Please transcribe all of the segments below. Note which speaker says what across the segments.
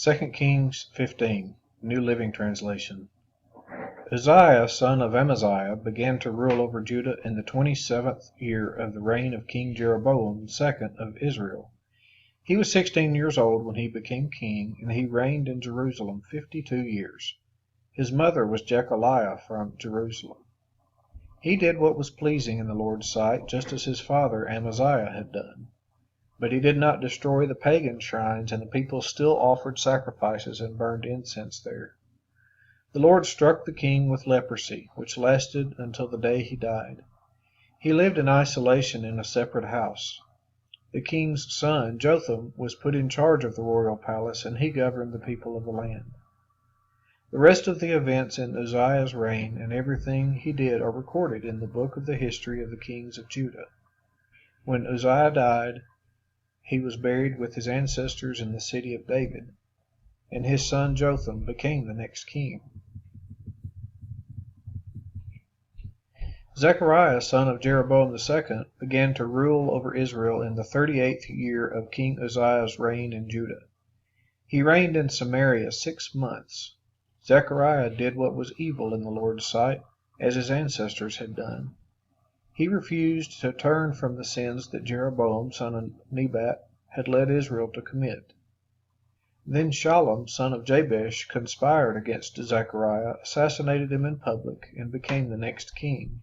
Speaker 1: 2 Kings 15, New Living Translation. Uzziah, son of Amaziah, began to rule over Judah in the 27th year of the reign of King Jeroboam II of Israel. He was 16 years old when he became king, and he reigned in Jerusalem 52 years. His mother was Jechaliah from Jerusalem. He did what was pleasing in the Lord's sight, just as his father Amaziah had done. But he did not destroy the pagan shrines, and the people still offered sacrifices and burned incense there. The Lord struck the king with leprosy, which lasted until the day he died. He lived in isolation in a separate house. The king's son, Jotham, was put in charge of the royal palace, and he governed the people of the land. The rest of the events in Uzziah's reign and everything he did are recorded in the book of the history of the kings of Judah. When Uzziah died, he was buried with his ancestors in the city of David, and his son Jotham became the next king. Zechariah, son of Jeroboam II, began to rule over Israel in the 38th year of King Uzziah's reign in Judah. He reigned in Samaria 6 months. Zechariah did what was evil in the Lord's sight, as his ancestors had done. He refused to turn from the sins that Jeroboam, son of Nebat, had led Israel to commit. Then Shallum, son of Jabesh, conspired against Zechariah, assassinated him in public, and became the next king.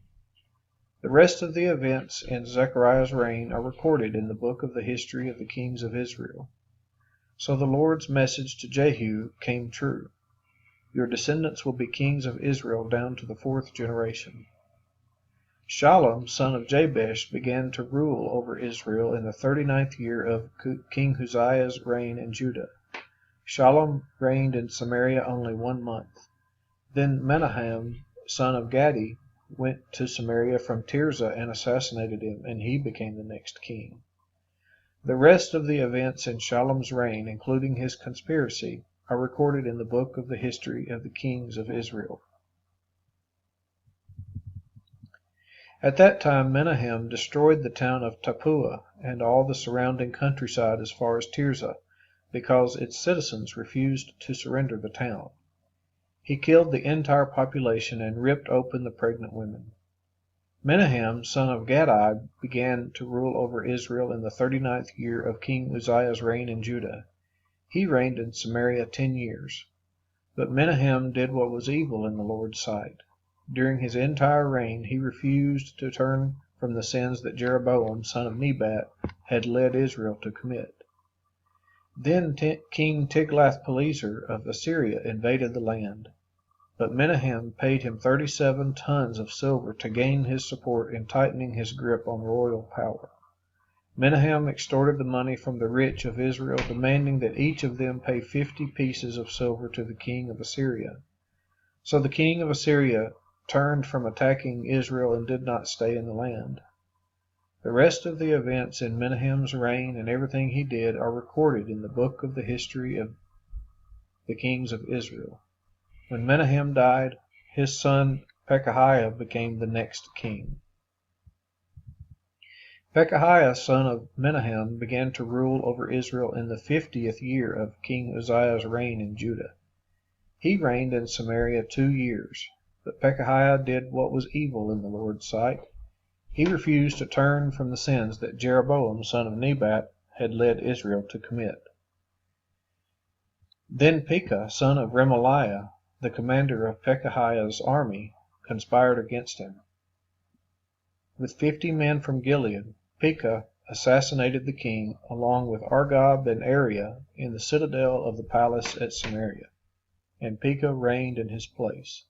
Speaker 1: The rest of the events in Zechariah's reign are recorded in the book of the history of the kings of Israel. So the Lord's message to Jehu came true. Your descendants will be kings of Israel down to the 4th generation. Shallum, son of Jabesh, began to rule over Israel in the 39th year of King Uzziah's reign in Judah. Shallum reigned in Samaria only 1 month. Then Menahem, son of Gadi, went to Samaria from Tirzah and assassinated him, and he became the next king. The rest of the events in Shallum's reign, including his conspiracy, are recorded in the book of the history of the kings of Israel. At that time Menahem destroyed the town of Tappuah and all the surrounding countryside as far as Tirzah, because its citizens refused to surrender the town. He killed the entire population and ripped open the pregnant women. Menahem, son of Gadi, began to rule over Israel in the 39th year of King Uzziah's reign in Judah. He reigned in Samaria 10 years. But Menahem did what was evil in the Lord's sight. During his entire reign, he refused to turn from the sins that Jeroboam, son of Nebat, had led Israel to commit. Then King Tiglath-Pileser of Assyria invaded the land. But Menahem paid him 37 tons of silver to gain his support in tightening his grip on royal power. Menahem extorted the money from the rich of Israel, demanding that each of them pay 50 pieces of silver to the king of Assyria. So the king of Assyria turned from attacking Israel and did not stay in the land. The rest of the events in Menahem's reign and everything he did are recorded in the book of the history of the kings of Israel. When Menahem died, his son Pekahiah became the next king. Pekahiah, son of Menahem, began to rule over Israel in the 50th year of King Uzziah's reign in Judah. He reigned in Samaria 2 years. But Pekahiah did what was evil in the Lord's sight. He refused to turn from the sins that Jeroboam, son of Nebat, had led Israel to commit. Then Pekah, son of Remaliah, the commander of Pekahiah's army, conspired against him. With 50 men from Gilead, Pekah assassinated the king, along with Argob and Ariah, in the citadel of the palace at Samaria, and Pekah reigned in his place.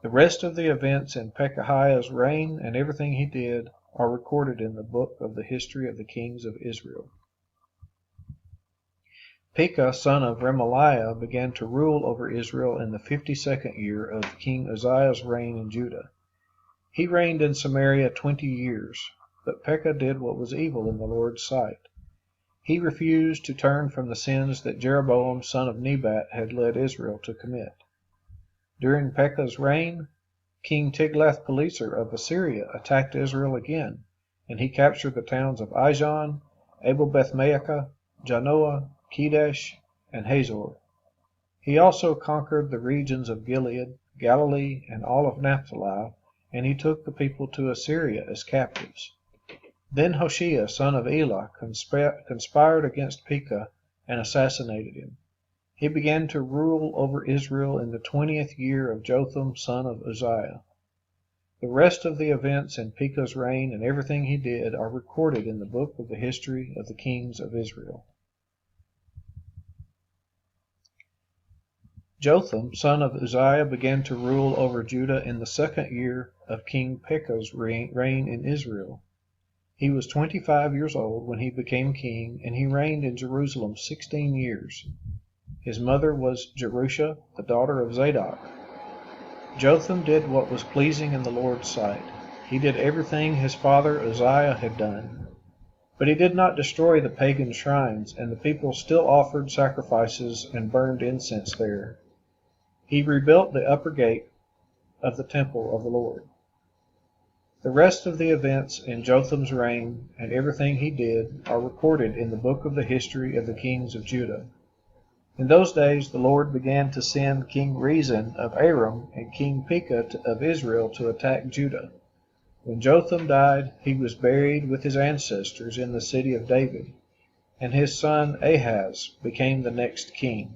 Speaker 1: The rest of the events in Pekahiah's reign and everything he did are recorded in the book of the history of the kings of Israel. Pekah, son of Remaliah, began to rule over Israel in the 52nd year of King Uzziah's reign in Judah. He reigned in Samaria 20 years, but Pekah did what was evil in the Lord's sight. He refused to turn from the sins that Jeroboam, son of Nebat, had led Israel to commit. During Pekah's reign, King Tiglath-Pileser of Assyria attacked Israel again, and he captured the towns of Ijon, Abel-Beth-Maacah, Janoah, Kedesh, and Hazor. He also conquered the regions of Gilead, Galilee, and all of Naphtali, and he took the people to Assyria as captives. Then Hoshea, son of Elah, conspired against Pekah and assassinated him. He began to rule over Israel in the 20th year of Jotham, son of Uzziah. The rest of the events in Pekah's reign and everything he did are recorded in the book of the history of the kings of Israel. Jotham, son of Uzziah, began to rule over Judah in the 2nd year of King Pekah's reign in Israel. He was 25 years old when he became king, and he reigned in Jerusalem 16 years. His mother was Jerusha, the daughter of Zadok. Jotham did what was pleasing in the Lord's sight. He did everything his father Uzziah had done. But he did not destroy the pagan shrines, and the people still offered sacrifices and burned incense there. He rebuilt the upper gate of the temple of the Lord. The rest of the events in Jotham's reign and everything he did are recorded in the book of the history of the kings of Judah. In those days the Lord began to send King Rezin of Aram and King Pekah of Israel to attack Judah. When Jotham died, he was buried with his ancestors in the city of David, and his son Ahaz became the next king.